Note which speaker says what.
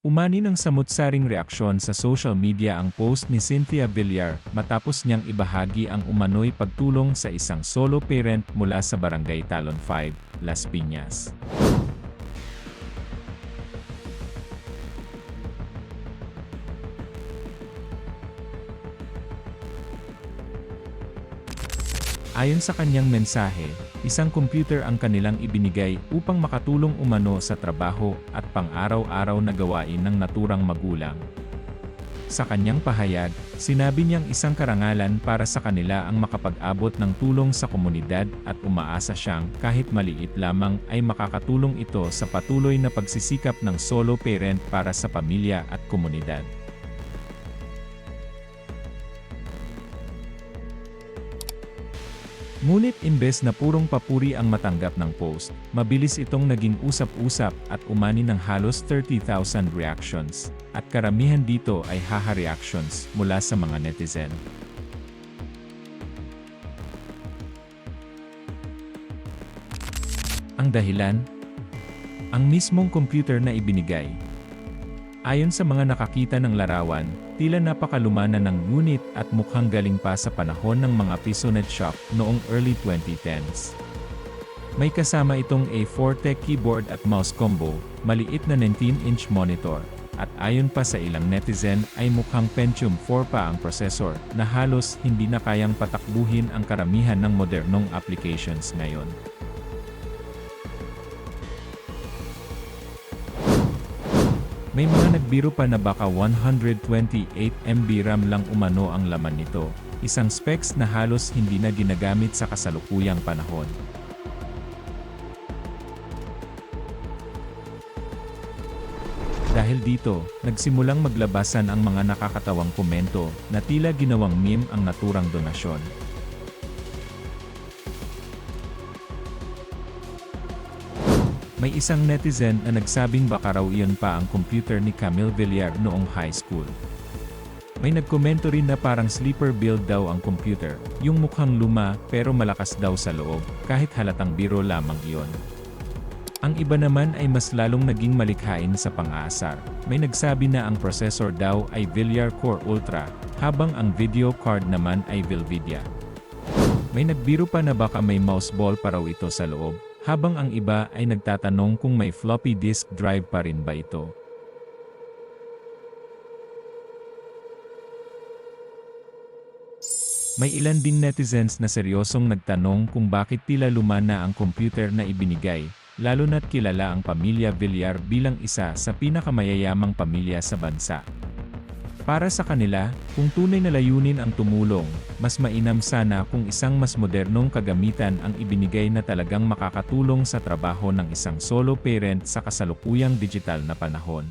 Speaker 1: Umani ng samut-saring reaksyon sa social media ang post ni Cynthia Villar matapos niyang ibahagi ang umano'y pagtulong sa isang solo parent mula sa Barangay Talon 5, Las Piñas. Ayon sa kanyang mensahe, isang computer ang kanilang ibinigay upang makatulong umano sa trabaho at pang-araw-araw na gawain ng naturang magulang. Sa kanyang pahayag, sinabi niyang isang karangalan para sa kanila ang makapag-abot ng tulong sa komunidad at umaasa siyang kahit maliit lamang ay makakatulong ito sa patuloy na pagsisikap ng solo parent para sa pamilya at komunidad. Ngunit imbes na purong papuri ang matanggap ng post, mabilis itong naging usap-usap at umani ng halos 30,000 reactions, at karamihan dito ay haha reactions mula sa mga netizen. Ang dahilan? Ang mismong computer na ibinigay. Ayon sa mga nakakita ng larawan, tila napakaluma na ng unit at mukhang galing pa sa panahon ng mga PisoNet shop noong early 2010s. May kasama itong A4 Tech keyboard at mouse combo, maliit na 19-inch monitor, at ayon pa sa ilang netizen ay mukhang Pentium 4 pa ang processor na halos hindi na kayang patakbuhin ang karamihan ng modernong applications ngayon. May mga nagbiro pa na baka 128 MB RAM lang umano ang laman nito, isang specs na halos hindi na ginagamit sa kasalukuyang panahon. Dahil dito, nagsimulang maglabasan ang mga nakakatawang komento na tila ginawang meme ang naturang donasyon. May isang netizen na nagsabing baka raw iyon pa ang computer ni Camille Villar noong high school. May nagkomento rin na parang sleeper build daw ang computer, yung mukhang luma pero malakas daw sa loob, kahit halatang biro lamang iyon. Ang iba naman ay mas lalong naging malikhain sa pang-aasar. May nagsabi na ang processor daw ay Villar Core Ultra, habang ang video card naman ay Vilvidia. May nagbiro pa na baka may mouse ball pa raw ito sa loob, habang ang iba ay nagtatanong kung may floppy disk drive pa rin ba ito. May ilan ding netizens na seryosong nagtanong kung bakit tila luma na ang computer na ibinigay, lalo na't kilala ang pamilya Villar bilang isa sa pinakamayayamang pamilya sa bansa. Para sa kanila, kung tunay na layunin ang tumulong, mas mainam sana kung isang mas modernong kagamitan ang ibinigay na talagang makakatulong sa trabaho ng isang solo parent sa kasalukuyang digital na panahon.